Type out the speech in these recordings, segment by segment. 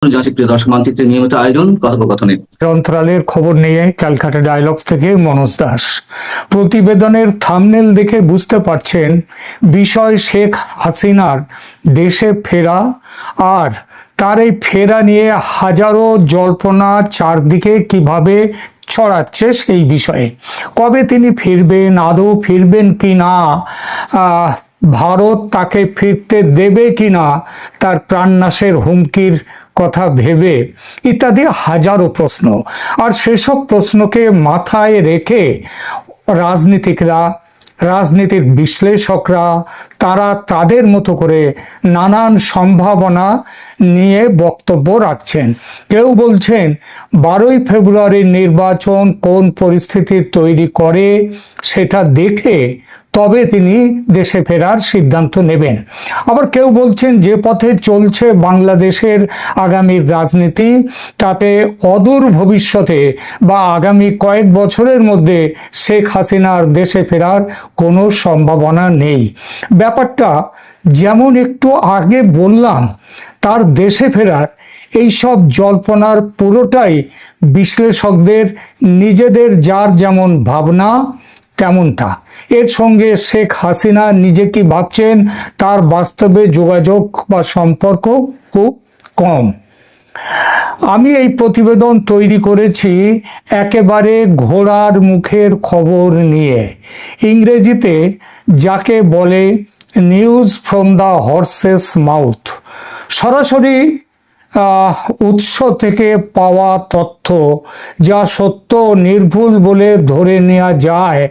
প্রিয় দর্শক মানচিত্রের নিয়মিত আয়োজন কথোপকথনে অন্তরালের খবর নিয়ে ক্যালকাটা ডায়ালগস থেকে মনোজ দাস। প্রতিবেদনের থাম্বনেল দেখে বুঝতে পারছেন বিষয় শেখ হাসিনার দেশে ফেরা, আর তার এই ফেরা নিয়ে হাজারো জল্পনা চারদিকে কিভাবে ছড়াচ্ছে সেই বিষয়ে। কবে তিনি ফিরবেন, আদৌ ফিরবেন কি না, ভারত তাকে ফিরতে দেবে কিনা তার প্রাণনাশের হুমকির কথা ভেবে, ইত্যাদি হাজারো প্রশ্ন। আর সেসব প্রশ্নকে মাথায় রেখে রাজনীতিকরা, রাজনীতির বিশ্লেষকরা তারা তাদের মতো করে নানান সম্ভাবনা নিয়ে বক্তব্য রাখছেন। কেউ বলছেন 12ই ফেব্রুয়ারির নির্বাচন কোন পরিস্থিতি তৈরি করে সেটা দেখে তবে তিনি দেশে ফেরার সিদ্ধান্ত নেবেন। আবার কেউ বলছেন যে পথে চলছে বাংলাদেশের আগামীর রাজনীতি, তাতে অদূর ভবিষ্যতে বা আগামী কয়েক বছরের মধ্যে শেখ হাসিনার দেশে ফেরার কোনো সম্ভাবনা নেই। ব্যাপারটা যেমন একটু আগে বললাম, তার দেশে ফেরার এইসব জল্পনার পুরোটাই বিশ্লেষকদের নিজেদের যার যেমন ভাবনা তেমনটা। এর সঙ্গে শেখ হাসিনা নিজে কি ভাবছেন তার বাস্তবে যোগাযোগ বা সম্পর্ক খুব কম। আমি এই প্রতিবেদন তৈরি করেছি একেবারে ঘোড়ার মুখের খবর নিয়ে, ইংরেজিতে যাকে বলে news from the horse's mouth. সরাসরি উৎস থেকে পাওয়া তথ্য যা সত্য নির্ভুল বলে ধরে নেওয়া যায়,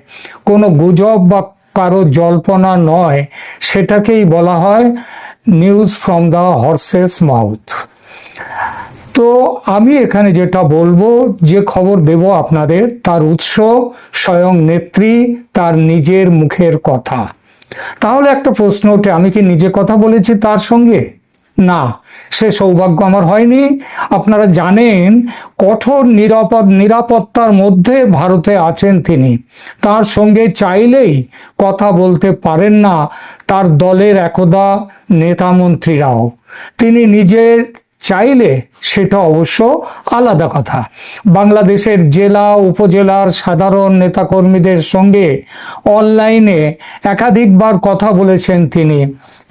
কোনো গুজব বা কারো জল্পনা নয়, সেটাকেই বলা হয় news from the horse's mouth. তো আমি এখানে যেটা বলবো, যে খবর দেব আপনাদের, তার উৎস স্বয়ং নেত্রী, তার নিজের মুখের কথা। তাহলে একটা প্রশ্ন ওঠে, আমি কি নিজে কথা বলেছি তার সঙ্গে? না, সে সৌভাগ্য আমার হয়নি। আপনারা জানেন কঠোর নিরাপত্তার মধ্যে ভারতে আছেন তিনি। তার সঙ্গে চাইলেই কথা বলতে পারেন না তার দলের একদা নেতা মন্ত্রীরাও। তিনি নিজে চাইলে সেটা অবশ্য আলাদা কথা। বাংলাদেশের জেলা উপজেলার সাধারণ নেতাকর্মীদের সঙ্গে অনলাইনে একাধিকবার কথা বলেছেন তিনি।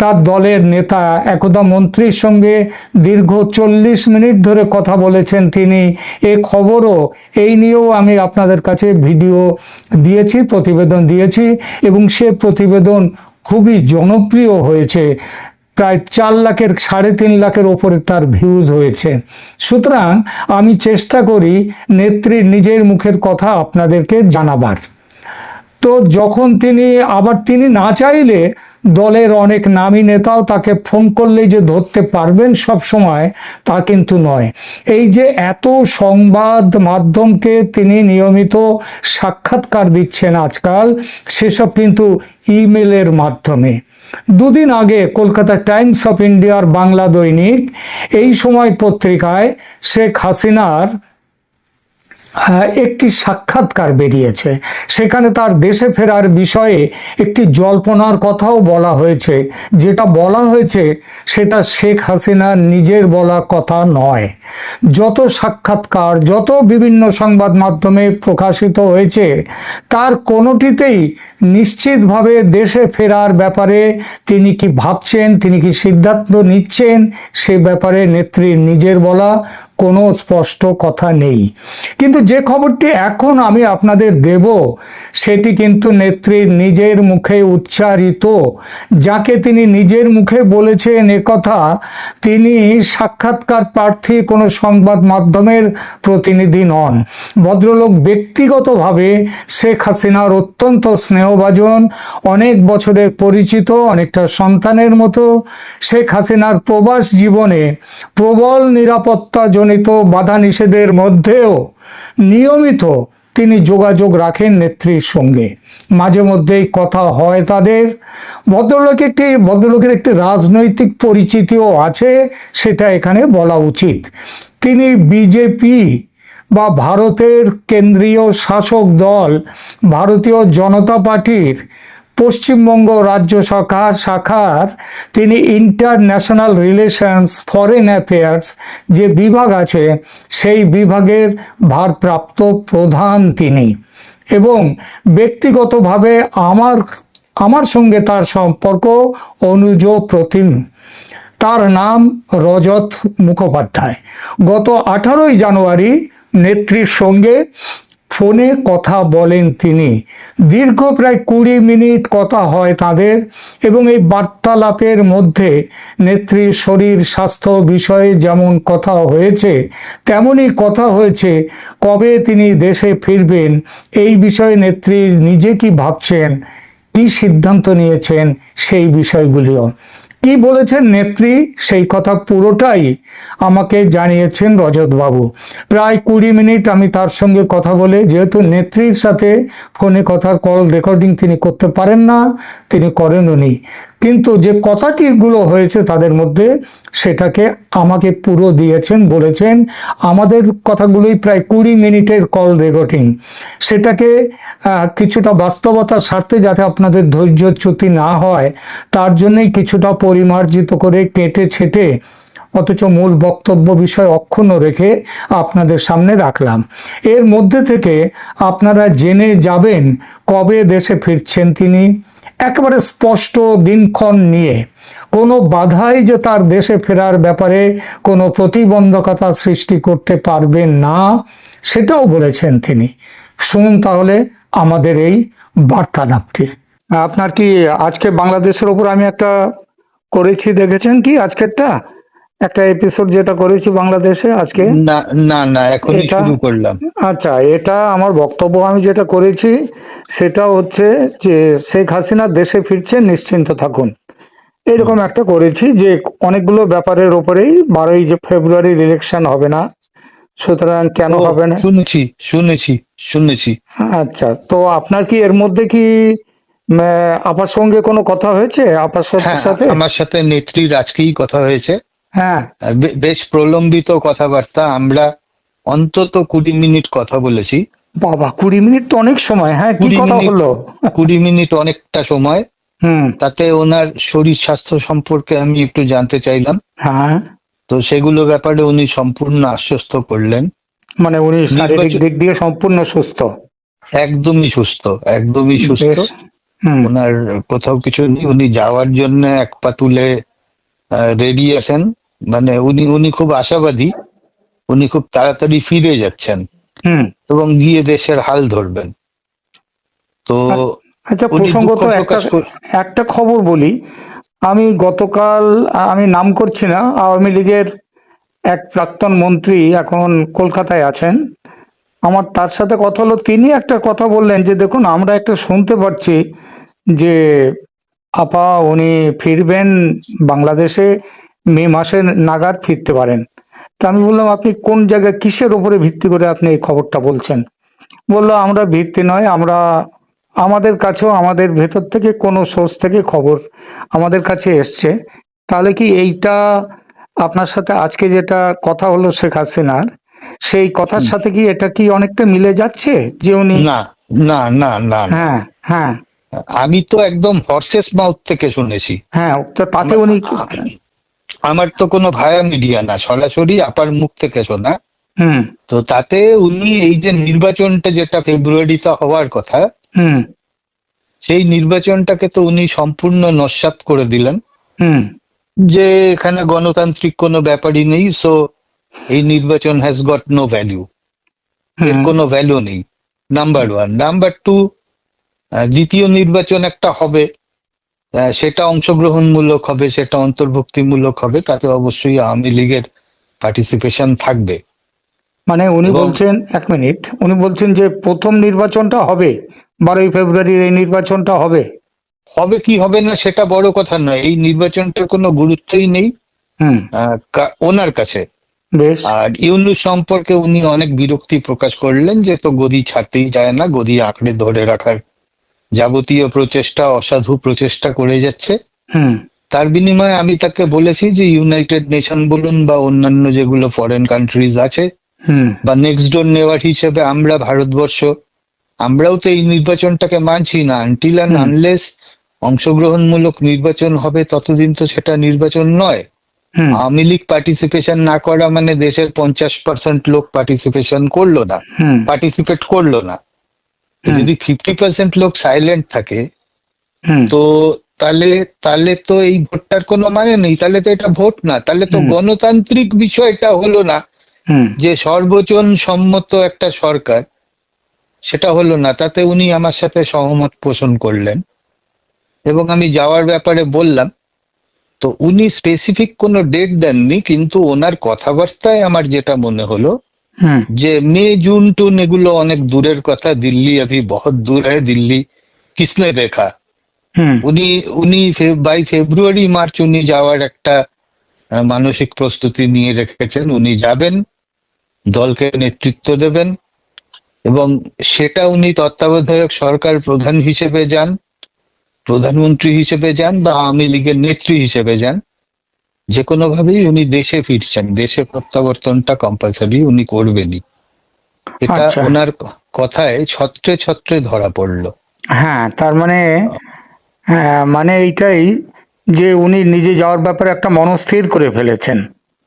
তার দলের নেতা একদা মন্ত্রীর সঙ্গে দীর্ঘ 40 মিনিট ধরে কথা বলেছেন তিনি। এ খবরও, এই নিয়েও আমি আপনাদের কাছে ভিডিও দিয়েছি, প্রতিবেদন দিয়েছি, এবং সে প্রতিবেদন খুবই জনপ্রিয় হয়েছে। প্রায় 4 লাখের 3.5 লাখের ওপরে তার ভিউজ হয়েছে। সুতরাং আমি চেষ্টা করি নেত্রীর নিজের মুখের কথা আপনাদেরকে জানাবার। তো যখন তিনি না চাইলে দলের অনেক নামী নেতাও তাকে ফোন করলেই যে ধরতে পারবেন সব সময়, তা কিন্তু নয়। এই যে এত সংবাদ মাধ্যমকে তিনি নিয়মিত সাক্ষাৎকার দিচ্ছেন আজকাল, সেসব কিন্তু ইমেলের মাধ্যমে। দুদিন আগে কলকাতা টাইমস অফ ইন্ডিয়ার বাংলা দৈনিক এই সময় পত্রিকায় শেখ হাসিনার একটি সাক্ষাৎকার বেরিয়েছে। সেখানে তার দেশে ফেরার বিষয়ে একটি জল্পনার কথাও বলা হয়েছে। যেটা বলা হয়েছে সেটা শেখ হাসিনার নিজের বলা কথা নয়। যত সাক্ষাৎকার, যত বিভিন্ন সংবাদ মাধ্যমে প্রকাশিত হয়েছে, তার কোনোটিতেই নিশ্চিতভাবে দেশে ফেরার ব্যাপারে তিনি কি ভাবছেন, তিনি কি সিদ্ধান্ত নিচ্ছেন, সে ব্যাপারে নেত্রীর নিজের বলা কোনো স্পষ্ট কথা নেই। কিন্তু যে খবরটি এখন আমি আপনাদের দেব, সেটি কিন্তু নেত্রীর নিজের মুখে উচ্চারিত। যাকে তিনি নিজের মুখে বলেছেন একথা, তিনি সাক্ষাৎকার প্রার্থী কোনো সংবাদ মাধ্যমের প্রতিনিধি নন। ভদ্রলোক ব্যক্তিগতভাবে শেখ হাসিনার অত্যন্ত স্নেহভাজন, অনেক বছরের পরিচিত, অনেকটা সন্তানের মতো। শেখ হাসিনার প্রবাস জীবনে প্রবল নিরাপত্তা বাধা নিষেধের মধ্যেও নিয়মিত তিনি যোগাযোগ রাখেন নেত্রীর সঙ্গে। মাঝে মধ্যেই কথা হয় তাদের। ভদ্রলোকের একটি রাজনৈতিক পরিচিতিও আছে, সেটা এখানে বলা উচিত। তিনি বিজেপি বা ভারতের কেন্দ্রীয় শাসক দল ভারতীয় জনতা পার্টির পশ্চিমবঙ্গ রাজ্য শাখার তিনি ইন্টারন্যাশনাল রিলেশনস, ফরেন অ্যাফেয়ার্স যে বিভাগ আছে সেই বিভাগের ভারপ্রাপ্ত প্রধান তিনি। এবং ব্যক্তিগতভাবে আমার সঙ্গে তার সম্পর্ক অনুজ প্রতিম। তার নাম রজত মুখোপাধ্যায়। গত 18ই জানুয়ারি নেত্রীর সঙ্গে ফোনে কথা বলেন তিনি। দীর্ঘ প্রায় 20 মিনিট কথা হয় তাদের, এবং এই বার্তালাপের মধ্যে নেত্রীর শরীর স্বাস্থ্য বিষয়ে যেমন কথা হয়েছে তেমনই কথা হয়েছে কবে তিনি দেশে ফিরবেন, এই বিষয়ে নেত্রী নিজে কি ভাবছেন, কি সিদ্ধান্ত নিয়েছেন সেই বিষয়গুলিও। কি বলেছেন নেত্রী সেই কথা পুরোটাই আমাকে জানিয়েছেন রজতবাবু। প্রায় 20 মিনিট আমি তার সঙ্গে কথা বলে, যেহেতু নেত্রীর সাথে ফোনে কথার কল রেকর্ডিং তিনি করতে পারেন না, তিনি করেননি, কিন্তু যে কথাটিগুলো হয়েছে তাদের মধ্যে সেটাকে আমাকে পুরো দিয়েছেন, বলেছেন আমাদের কথাগুলোই প্রায় 20 মিনিটের কল রেকর্ডিং। সেটাকে কিছুটা বাস্তবতার স্বার্থে যাতে আপনাদের ধৈর্যচ্যুতি না হয় তার জন্যই কিছুটা পরিমার্জিত করে কেটে ছেটে, অথচ মূল বক্তব্য বিষয় অক্ষুণ্ণ রেখে আপনাদের সামনে রাখলাম। এর মধ্যে থেকে আপনারা জেনে যাবেন কবে দেশে ফিরছেন তিনি, একেবারে স্পষ্ট দিনক্ষণ নিয়ে। কোনো বাধাই যে তার দেশে ফেরার ব্যাপারে কোনো প্রতিবন্ধকতা সৃষ্টি করতে পারবেন না সেটাও বলেছেন তিনি। শুনুন তাহলে আমাদের এই বার্তালাপটি। আপনার কি আজকে বাংলাদেশের উপর আমি একটা করেছি, দেখেছেন কি আজকেরটা একটা এপিসোড যেটা করেছি বাংলাদেশে আজকে? না না না, এখনই এটা শুরু করলাম। আচ্ছা, এটা আমার বক্তব্য। আমি যেটা করেছি সেটা হচ্ছে যে শেখ হাসিনা দেশে ফিরছেন, নিশ্চিন্ত থাকুন, এরকম একটা করেছি যে অনেকগুলো ব্যাপারের উপরেই 12ই ফেব্রুয়ারির ইলেকশন হবে না, সুতরাং কেন ও, হবে না। শুনেছি শুনেছি শুনেছি। আচ্ছা, তো আপনার কি এর মধ্যে কি আপার সঙ্গে কোনো কথা হয়েছে, আপার হ্যাঁ, সাথে? আমার সাথে নেত্রীর আজকেই কথা হয়েছে। হ্যাঁ, বেশ প্রলম্বিত কথাবার্তা। আমরা অন্তত 20 মিনিট কথা বলেছি। বাবা, 20 মিনিট তো অনেক সময়। হ্যাঁ, কি 20 কথা মিনিট হলো? 20 মিনিট অনেকটা সময়। হুম, তাতে ওনার শরীর স্বাস্থ্য সম্পর্কে আমি একটু জানতে চাইলাম। হ্যাঁ, তো সেগুলো ব্যাপারে উনি সম্পূর্ণ আশ্বস্ত করলেন। মানে উনি শারীরিক দিক দিয়ে সম্পূর্ণ সুস্থ? একদমই সুস্থ, একদমই সুস্থ। বেশ। হুম, ওনার কোথাও কিছু নেই। উনি যাওয়ার জন্য এক পা তুলে রেডি আছেন। মানে উনি খুব আশাবাদী। উনি খুব তাড়াতাড়ি ফিরে যাচ্ছেন হুম। এবং গিয়ে দেশের হাল ধরবেন। তো আচ্ছা, উনি প্রসঙ্গত দুঃখ একটা প্রকাশ একটা খবর বলি। আমি গতকাল, আমি নাম করছি না, আওয়ামী লীগের এক প্রাক্তন মন্ত্রী এখন কলকাতায় আছেন, আমার তার সাথে কথা হলো। তিনি একটা কথা বললেন যে দেখুন, আমরা একটা শুনতে পাচ্ছি যে আপা উনি ফিরবেন বাংলাদেশে, মে মাসের নাগাদ ফিরতে পারেন। তা আমি বললাম আপনি কোন জায়গায়, কিসের উপরে ভিত্তি করে আপনি এই খবরটা বলছেন? বললো আমরা ভিত্তি নয়, আমরা আমাদের কাছেও আমাদের ভেতর থেকে কোনো সোর্স থেকে খবর আমাদের কাছে এসছে। তাহলে কি এইটা আপনার সাথে আজকে যেটা কথা হলো শেখ হাসিনার, সেই কথার সাথে কি এটা কি অনেকটা মিলে যাচ্ছে যে উনি? না না না না না। হ্যাঁ, হ্যাঁ, আমি তো একদম হর্সেস মাউথ থেকে শুনেছি। হ্যাঁ, তো তাতে উনি আমার তো কোনো ভায়া মিডিয়া না, সরাসরি আপার মুখ থেকে শোনা। হুম, তো তাতে উনি এই যে নির্বাচনটা যেটা ফেব্রুয়ারিতে হওয়ার কথা, হুম, সেই নির্বাচনটাকে তো উনি সম্পূর্ণ নস্যাৎ করে দিলেন। হুম, যে এখানে গণতান্ত্রিক কোনো ব্যাপারই নেই, সো এই নির্বাচন হ্যাজ গট নো ভ্যালু, এর হুম, কোনো ভ্যালু নেই। Number one. নাম্বার টু, দ্বিতীয় নির্বাচন একটা হবে, সেটা অংশগ্রহণমূলক হবে, সেটা অন্তর্ভুক্তিমূলক হবে, তাতে অবশ্যই আওয়ামী লীগের পার্টিসিপেশন থাকবে। মানে উনি এবং বলছেন, এক মিনিট, উনি বলছেন যে প্রথম নির্বাচনটা হবে 12ই ফেব্রুয়ারির, এই নির্বাচনটা হবে। হবে কি হবে না সেটা বড় কথা নয়, এই নির্বাচনটার কোনো গুরুত্বই নেই হুম, ওনার কাছে। বেশ। আর ইউনূস সম্পর্কে উনি অনেক বিরক্তি প্রকাশ করলেন যে তো গদি ছাড়তেই চায় না, গদি আঁকড়ে ধরে রাখার যাবতীয় প্রচেষ্টা, অসাধু প্রচেষ্টা করে যাচ্ছে। হুম, তার বিনিময়ে আমি তাকে বলেছি যে ইউনাইটেড নেশন বলুন বা অন্যান্য যেগুলো ফরেন কান্ট্রিজ আছে, হুম, বা নেক্সট ডোর নেওয়ার হিসেবে আমরা ভারতবর্ষ, আমরাও তো এই নির্বাচনটাকে মানছি না আনটিল অ্যান্ড আনলেস অংশগ্রহণমূলক নির্বাচন হবে ততদিন তো সেটা নির্বাচন নয়। হুম আওয়ামী লীগ পার্টিসিপেশন না করা মানে দেশের 50% লোক পার্টিসিপেশন করলো না, হুম পার্টিসিপেট করলো না। তো হুম যদি 50% লোক সাইলেন্ট থাকে, হুম তো তাহলে তাহলে তো এই ভোটটার কোনো মানে নেই, তাহলে তো এটা ভোট না, তাহলে তো হুম গণতান্ত্রিক বিষয়টা হলো না। হুম যে সর্বজন সম্মত একটা সরকার, সেটা হলো না। তাতে উনি আমার সাথে সহমত পোষণ করলেন এবং আমি যাওয়ার ব্যাপারে বললাম। তো উনি স্পেসিফিক কোনো ডেট দেননি, কিন্তু ওনার কথাবার্তায় আমার যেটা মনে হলো হুম যে মে জুন টুন এগুলো অনেক দূরের কথা, দিল্লি अभी बहुत दूर है, দিল্লি কিসনে দেখা। হুম উনি উনি বাই ফেব্রুয়ারি মার্চ উনি যাওয়ার একটা মানসিক প্রস্তুতি নিয়ে রেখেছেন। উনি যাবেন, দলকে নেতৃত্ব দেবেন এবং সেটা উনি তত্ত্বাবধায়ক সরকার প্রধান হিসেবে যান, প্রধানমন্ত্রী হিসেবে যান বা আওয়ামী লীগের নেত্রী হিসেবে যান, যে কোনো ভাবেই উনি দেশে ফিরছেন, দেশে প্রত্যাবর্তনটা কম্পালসারি উনি করবেনই। এটা আচ্ছা। ওনার কথায় ছত্রে ছত্রে ধরা পড়লো। হ্যাঁ, তার মানে হ্যাঁ, মানে এইটাই যে উনি নিজে যাওয়ার ব্যাপারে একটা মনস্থির করে ফেলেছেন।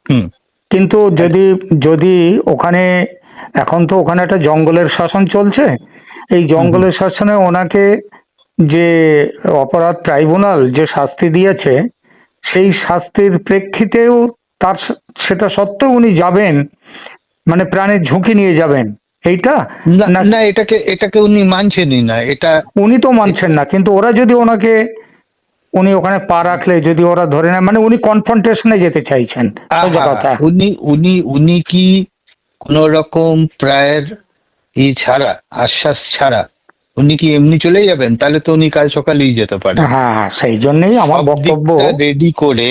হুম। কিন্তু যদি যদি ওখানে, এখন তো ওখানে একটা জঙ্গলের শাসন চলছে, এই হুম। জঙ্গলের শাসনে ওনাকে যে অপরাধ ট্রাইব্যুনাল যে শাস্তি দিয়েছে, সেই শাস্তির প্রেক্ষিতেও তার সেটা সত্ত্বেও উনি যাবেন, মানে প্রাণের ঝুঁকি নিয়ে যাবেন এইটা, না না? না, এটাকে উনি মানছেনই না। এটা উনি তো মানছেন না, কিন্তু ওরা যদি ওনাকে, উনি ওখানে পা রাখলে যদি ওরা ধরে নেয়, মানে উনি কনফ্রন্টেশনে যেতে চাইছেন, সোজা আহা, কথা। উনি উনি উনি কি কোন রকম প্রায়ের ছাড়া, আশ্বাস ছাড়া উনি কি এমনি চলে যাবেন? তাহলে তো উনি কাল সকালেই যেতে পারেন। হ্যাঁ হ্যাঁ, সেই জন্যই আমার সব বক্তব্য। দিকটা রেডি করে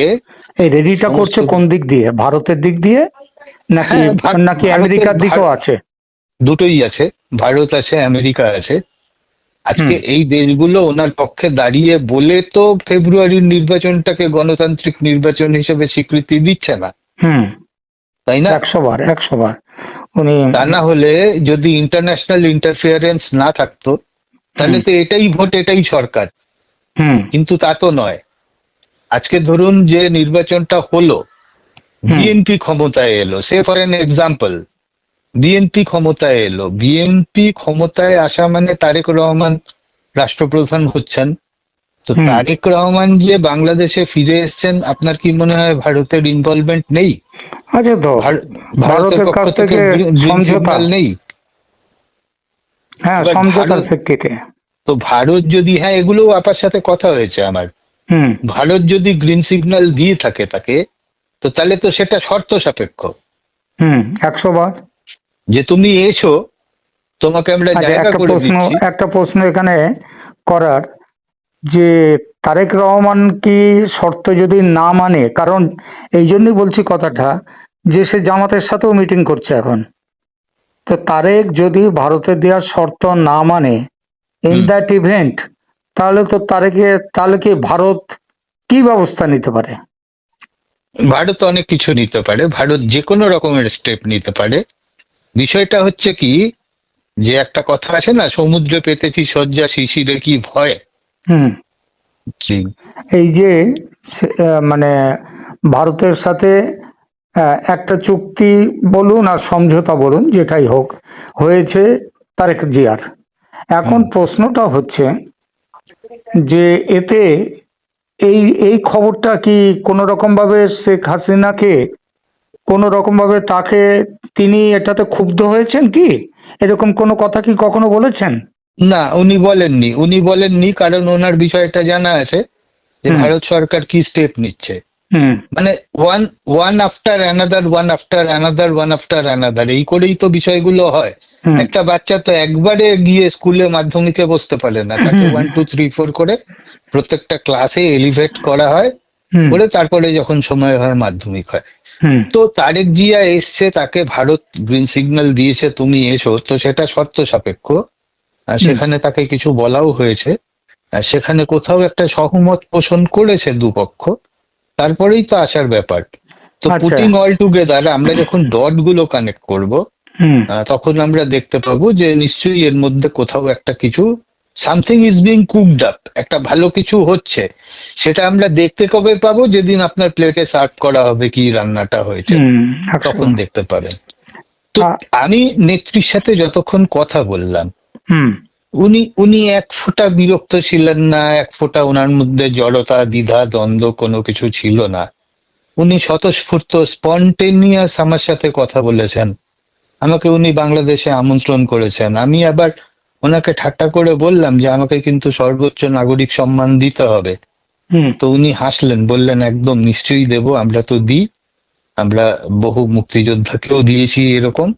এই রেডিটা সমস্ত করছে কোন দিক দিয়ে, ভারতের দিক দিয়ে নাকি, হ্যাঁ, নাকি ভারতের আমেরিকার দিকেও আছে? দুটোই আছে, ভারত আছে, আমেরিকা আছে। আজকে হুম এই দেশগুলো ওনার পক্ষে দাঁড়িয়ে বলে তো ফেব্রুয়ারির নির্বাচনটাকে গণতান্ত্রিক নির্বাচন হিসেবে স্বীকৃতি দিচ্ছে না, হুম, তাই না? 100 বার 100 বার উনি। তা না হলে যদি ইন্টারন্যাশনাল ইন্টারফিয়ারেন্স না থাকতো, হুম তাহলে তো এটাই ভোট, এটাই সরকার। হুম কিন্তু তা তো নয়। আজকে ধরুন যে নির্বাচনটা হলো, হুম বিএনপি ক্ষমতায় এলো, সে ফর এন এক্সাম্পল, বিএনপি ক্ষমতায় এলো, বিএনপি ক্ষমতায় আসা মানে তারেক রহমান রাষ্ট্রপ্রধান হচ্ছেন। তো হুম তারেক রহমান যে বাংলাদেশে ফিরে এসেছেন, আপনার কি মনে হয় ভারতের ইনভলভমেন্ট নেই? আছে তো, ভারতের ভারতের পক্ষ কাছ থেকে থেকে গ্রিন সমঝোতা। সিগন্যাল নেই? হ্যাঁ, এবার সমঝোতার ভারত, ভিত্তিতে। তো ভারত যদি, হ্যাঁ এগুলো আপার সাথে কথা হয়েছে আমার, হুম ভারত যদি গ্রিন সিগন্যাল দিয়ে থাকে তাকে, তো তাহলে তো সেটা শর্ত সাপেক্ষ, হুম, 100 বার। যে তুমি এসো, তোমাকে আমরা আচ্ছা, জায়গা একটা করে প্রশ্ন, দিচ্ছি। একটা প্রশ্ন এখানে করার, যে তারেক রহমান কি শর্ত যদি না মানে, কারণ এই জন্যই বলছি কথাটা, যে সে জামাতের সাথেও মিটিং করছে এখন, তো তারেক যদি ভারতের দেওয়ার শর্ত না মানে ইন হুম। দ্যাট ইভেন্ট, তাহলে তো তারেকে, তাহলে কি ভারত কি ব্যবস্থা নিতে পারে? ভারত অনেক কিছু নিতে পারে, ভারত যে কোনো রকমের স্টেপ নিতে পারে। বিষয়টা হচ্ছে কি, যে একটা কথা আছে না, সমুদ্রে পেতেছি শয্যা শিশিরে কি ভয়। হুম, জি। এই যে মানে ভারতের সাথে একটা চুক্তি বলুন আর সমঝোতা বলুন, যেটাই হোক, হয়েছে তারেক জিয়ার। এখন হুম। প্রশ্নটা হচ্ছে যে এতে এই এই খবরটা কি কোনো রকম ভাবে শেখ হাসিনাকে, কোনো রকম ভাবে তাকে, তিনি এটাতে ক্ষুব্ধ হয়েছেন কি? এরকম কোনো কথা কি কখনো বলেছেন? না, উনি বলেননি, উনি বলেননি, কারণ ওনার বিষয়টা জানা আছে যে হুম ভারত সরকার কি স্টেপ নিচ্ছে। হুম মানে one one after another, one after another, one after another, এই করেই তো বিষয়গুলো হয়। হুম একটা বাচ্চা তো একবারে গিয়ে স্কুলে মাধ্যমিকে বসতে পারে না, তাকে হুম 1 2 3 4 করে প্রত্যেকটা ক্লাসে এলিভেট করা হয়, হুম করে তারপরে যখন সময় হয় মাধ্যমিক হয়। হুম তো তারেক জিয়া এসছে, তাকে ভারত গ্রিন সিগন্যাল দিয়েছে তুমি এসো, তো সেটা শর্ত সাপেক্ষ। আর হুম। সেখানে তাকে কিছু বলাও হয়েছে, আর সেখানে কোথাও একটা সহমত পোষণ করেছে দুপক্ষ, তারপরেই তো আসার ব্যাপার। তো আচ্ছা। পুটিং অল টুগেদার, আমরা যখন ডট গুলো কানেক্ট করব, হুম তখন আমরা দেখতে পাবো যে নিশ্চয়ই এর মধ্যে কোথাও একটা কিছু something is being cooked up, একটা ভালো কিছু হচ্ছে, সেটা আমরা দেখতে কবে পাবো? যেদিন আপনার প্লেটে সার্ভ করা হবে কি রান্নাটা হয়েছে, তখন দেখতে পাবেন। তো আমি নেত্রীর সাথে যতক্ষণ কথা বললাম, উনি উনি এক ফোঁটা বিরক্ত ছিলেন না, এক ফোঁটা ওনার মধ্যে জড়তা, দ্বিধা, দ্বন্দ্ব কোনো কিছু ছিল না। উনি স্বতঃস্ফূর্ত, স্পন্টেনিয়াস আমার সাথে কথা বলেছেন। আমাকে উনি বাংলাদেশে আমন্ত্রণ করেছেন। আমি আবার ওনাকে ঠাট্টা করে বললাম যে আমাকে কিন্তু সর্বোচ্চ নাগরিক সম্মান দিতে হবে। তো উনি হাসলেন, বললেন একদম নিশ্চয়ই দেব, আমরা তো দিই, আমরা বহু মুক্তিযোদ্ধাকেও দিয়েছি এরকম,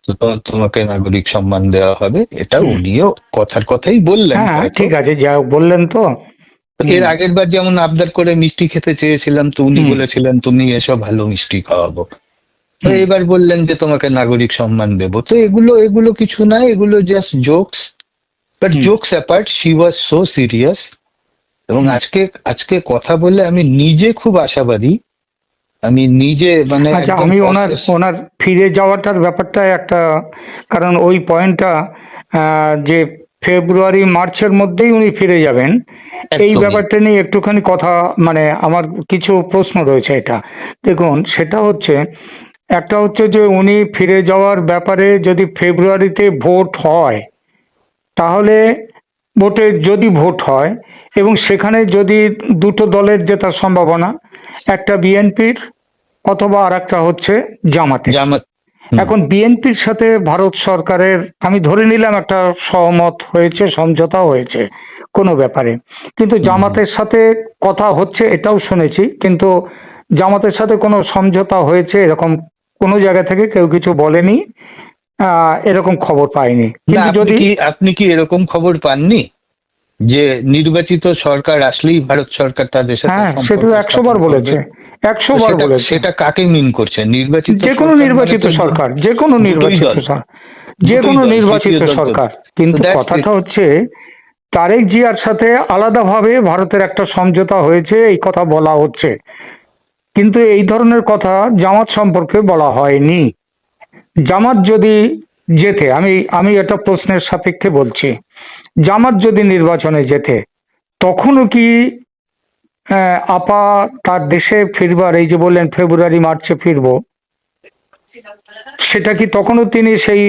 তো তোমাকে নাগরিক সম্মান দেওয়া হবে। এটা উনিও কথার কথাই বললেন। ঠিক আছে, যা বললেন। তো এর আগের বার যেমন আবদার করে মিষ্টি খেতে চেয়েছিলাম, তো উনি বলেছিলেন তুমি এসো, ভালো মিষ্টি খাওয়াবো। তো এবার বললেন যে তোমাকে নাগরিক সম্মান দেব। তো এগুলো কিছু না, এগুলো just jokes. But jokes apart, she was so serious. এবং আজকে কথা বলে আমি নিজে খুব আশাবাদী। আমি নিজে মানে আচ্ছা, আমি ওনার ফিরে যাওয়াটার ব্যাপারটা একটা, কারণ ওই পয়েন্টটা যে ফেব্রুয়ারি মার্চের মধ্যেই উনি ফিরে যাবেন, এই ব্যাপারটা নিয়ে একটুখানি কথা, মানে আমার কিছু প্রশ্ন রয়েছে। এটা দেখুন, সেটা হচ্ছে, একটা হচ্ছে যে উনি ফিরে যাওয়ার ব্যাপারে যদি ফেব্রুয়ারিতে ভোট হয়, তাহলে যদি ভোট হয় এবং সেখানে যদি দুটো দলের জেতার সম্ভাবনা, একটা বিএনপির অথবা আর একটা হচ্ছে জামাত। এখন বিএনপির সাথে ভারত সরকারের আমি ধরে নিলাম একটা সহমত হয়েছে, সমঝোতা হয়েছে কোনো ব্যাপারে, কিন্তু জামাতের সাথে কথা হচ্ছে এটাও শুনেছি, কিন্তু জামাতের সাথে কোনো সমঝোতা হয়েছে এরকম কোনো জায়গা থেকে কেউ কিছু বলেনি, এরকম খবর পাইনি। কিন্তু যদি আপনি কি এরকম খবর পাননি যে নির্বাচিত সরকার আসলেই ভারত সরকার তাদের সাথে সে তো 100 বার বলেছে, 100 বার বলেছে। সেটা কাকে মিন করছে? নির্বাচিত, যে কোনো নির্বাচিত সরকার, যে কোনো নির্বাচিত সরকার, যে কোনো নির্বাচিত সরকার। কিন্তু কথাটা হচ্ছে, তারেক জিয়ার সাথে আলাদাভাবে ভারতের একটা সমঝোতা হয়েছে, এই কথা বলা হচ্ছে, কিন্তু এই ধরনের কথা জামাত সম্পর্কে বলা হয়নি। জামাত যদি জেতে, আমি এটা প্রশ্নের সাপেক্ষে বলছি, জামাত যদি নির্বাচনে জেতে, তখনও কি আপা তার দেশে ফিরবার, এই যে বললেন ফেব্রুয়ারি মার্চে ফিরবো, সেটা কি তখনও তিনি সেই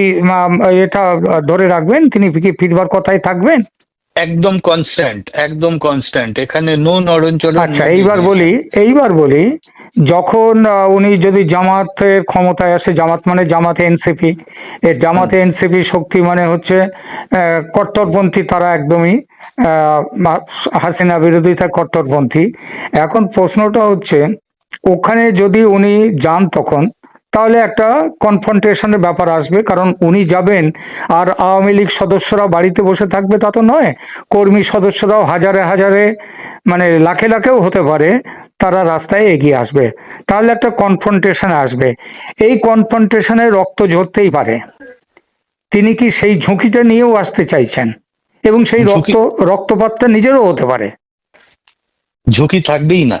এটা ধরে রাখবেন? তিনি কি ফিরবার কথাই থাকবেন? একদম কনস্ট্যান্ট, একদম কনস্ট্যান্ট, এখানে নো নড়নচড়ন। আচ্ছা, এইবার বলি, যখন উনি যদি জামাতের ক্ষমতায় আসে, জামাত মানে জামাতে এনসিপি, এর জামাতে এনসিপি শক্তি মানে হচ্ছে কট্টরপন্থী, তারা একদমই হাসিনা বিরোধিতা কট্টরপন্থী। এখন প্রশ্নটা হচ্ছে, ওখানে যদি উনি যান তখন, তাহলে একটা কনফ্রন্টেশনের ব্যাপার আসবে, কারণ উনি যাবেন আর আওয়ামী লীগ সদস্যরা বাড়িতে বসে থাকবে তা তো নয়, কর্মী সদস্যরাও হাজারে হাজারে, মানে লাখে লাখেও হতে পারে, তারা রাস্তায় এগিয়ে আসবে, তাহলে একটা কনফ্রন্টেশন আসবে। এই কনফ্রন্টেশনে রক্ত ঝরতেই পারে। তিনি কি সেই ঝুঁকিটা নিয়েও আসতে চাইছেন? এবং সেই রক্তপাতটা নিজেরও হতে পারে। ঝুঁকি থাকবেই না,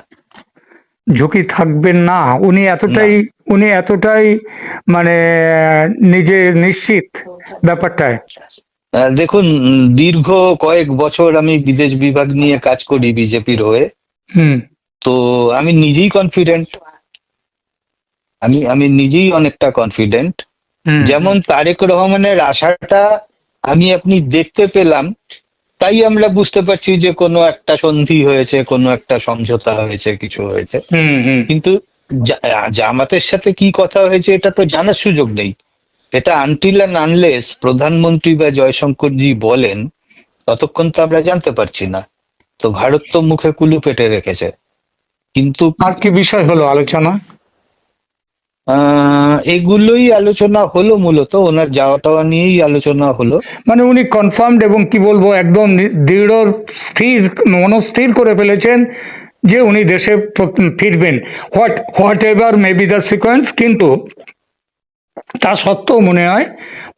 ঝুঁকি থাকবেন না। উনি এতটাই মানে নিজে নিশ্চিত ব্যাপারটায়। দেখুন, দীর্ঘ কয়েক বছর আমি বিদেশ বিভাগ নিয়ে কাজ করি বিজেপির হয়ে। তো আমি নিজেই কনফিডেন্ট, আমি নিজেই অনেকটা কনফিডেন্ট। যেমন তারেক রহমানের আশাটা আপনি দেখতে পেলাম, তাই আমরা বুঝতে পারছি যে কোনো একটা সন্ধি হয়েছে, কোনো একটা সমঝোতা হয়েছে, কিছু হয়েছে। কিন্তু জামাতের সাথে কি কথা হয়েছে এটা তো জানার সুযোগ নেই। এটা আনটিল অ্যান্ড আনলেস প্রধানমন্ত্রী বা জয়শঙ্করজি বলেন, ততক্ষণ তো আমরা জানতে পারছি না। তো ভারত তো মুখে কুলু পেটে রেখেছে। কিন্তু আর কি বিষয় হলো আলোচনা? এগুলোই আলোচনা হলো, মূলত ওনার যাওয়া টাওয়া নিয়েই আলোচনা হলো। মানে উনি কনফার্মড এবং কি বলবো, একদম দৃঢ় মনস্থির করে ফেলেছেন যে উনি দেশে ফিরবেন, what ever may be the sequence. কিন্তু তা সত্ত্বেও মনে হয়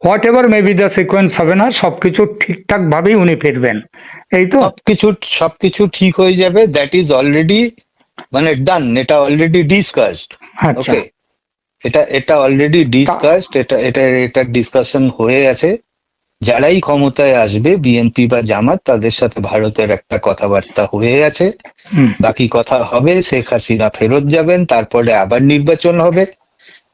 what ever may be the sequence হবে না, সবকিছু ঠিকঠাক ভাবেই উনি ফিরবেন, এই তো? সবকিছু ঠিক হয়ে যাবে, দ্যাট ইজ অলরেডি মানে ডান, এটা অলরেডি ডিসকাসড। আচ্ছা, এটা অলরেডি ডিসকাসড, এটা ডিসকাশন হয়ে আছে। যারাই ক্ষমতায় আসবে বিএনপি বা জামাত, তাদের সাথে ভারতের একটা কথাবার্তা হয়ে আছে। হুম। বাকি কথা হবে, শেখ হাসিনা ফেরত যাবেন, তারপরে আবার নির্বাচন হবে,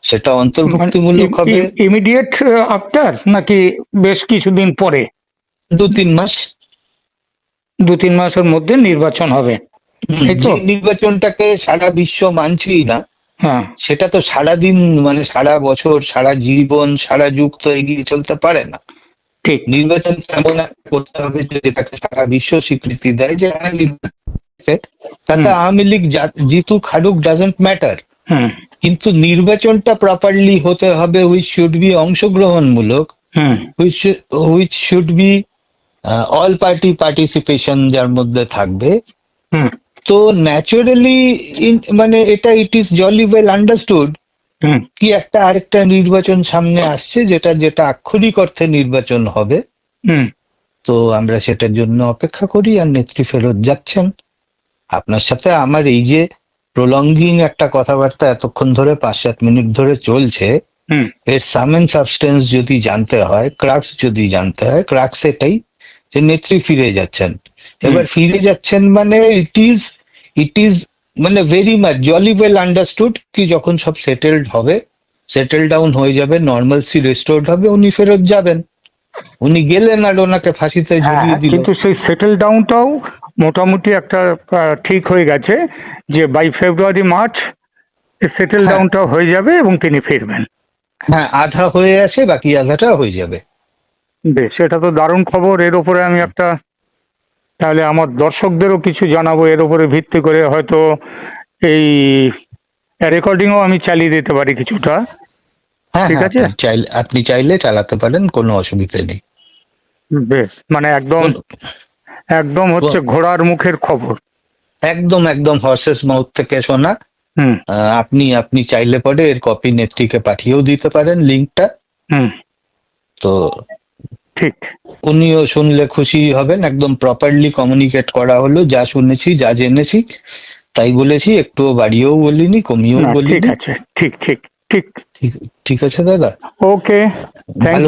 সেটা অন্তর্ভুক্তিমূলক হবে। ইমিডিয়েট আফটার নাকি বেশ কিছুদিন পরে? 2-3 মাস। 2-3 মাসের মধ্যে নির্বাচন হবে, এই তো? যে নির্বাচনটাকে সারা বিশ্ব মানছেই না, হ্যাঁ, সেটা তো সারাদিন মানে সারা বছর সারা জীবন সারা যুগ তো এগিয়ে চলতে পারে না। ঠিক। নির্বাচন এমন একটা করতে হবে যেটাকে সারা বিশ্ব স্বীকৃতি দেয় যে হ্যাঁ, তাতে আওয়ামী লীগ জিতুক হারুক ডাজন্ট ম্যাটার, হুম কিন্তু নির্বাচনটা প্রপারলি হতে হবে, হুইচ শুড বি অংশগ্রহণমূলক, hmm which should be all party participation যার মধ্যে থাকবে। হুম তো ন্যাচারালি মানে এটা it is jolly well understood hmm কি একটা আরেকটা নির্বাচন সামনে আসছে, যেটা আক্ষরিক অর্থে নির্বাচন হবে। হুম তো আমরা সেটার জন্য অপেক্ষা করি, আর নেত্রী ফেরত যাচ্ছেন। আপনার সাথে আমার এই যে প্রলঙ্গিং একটা কথাবার্তা এতক্ষণ ধরে 5-7 মিনিট ধরে চলছে, হুম এর সাম এন্ড সাবস্টেন্স যদি জানতে হয়, ক্রাক্স যদি জানতে হয়, ক্রাক্স এটাই যে নেত্রী ফিরে যাচ্ছেন। এবার ফিরে যাচ্ছেন মানে ইট ইজ মানে very much jolly well understood কি যখন সব সেটেলড হবে, সেটেল ডাউন হয়ে যাবে, নর্মালসি রেস্টোর্ড হবে, উনি ফেরত যাবেন। উনি গেলেন আর ওনাকে ফাঁসিতে হ্যাঁ, ঝুলিয়ে দিল। কিন্তু সেই সেটেল ডাউনটাও মোটামুটি একটা ঠিক হয়ে গেছে যে বাই ফেব্রুয়ারি মার্চ সেটেল হ্যাঁ। ডাউনটাও হয়ে যাবে এবং তিনি ফিরবেন। হ্যাঁ, আধা হয়ে আছে, বাকি আধাটা হয়ে যাবে। বেশ, এটা তো দারুণ খবর। এর উপরে আমি একটা তাহলে আমার দর্শকদেরও কিছু জানাবো, এর উপরে ভিত্তি করে হয়তো এই রেকর্ডিংও আমি চালিয়ে দিতে পারি কিছুটা। হ্যাঁ ঠিক হ্যাঁ, আছে, আপনি চাইলে চালাতে পারেন, কোনো অসুবিধা নেই। বেশ, মানে একদম একদম হচ্ছে ঘোড়ার মুখের খবর। একদম একদম হর্সেস মাউথ থেকে শোনা। হুম আপনি চাইলে পরে এর কপি নেত্রীকে পাঠিয়েও দিতে পারেন, লিঙ্কটা। হুম তো ঠিক। উনিও শুনলে খুশি হবেন। একদম প্রপারলি কমিউনিকেট করা হলো, যা শুনেছি যা জেনেছি তাই বলেছি, একটুও বাড়িয়েও বলিনি, কমিয়েও না, ঠিক বলিনি। আছে, ঠিক ঠিক ঠিক। ঠিক ঠিক আছে দাদা, ওকে, থ্যাংক ভালো ইউ।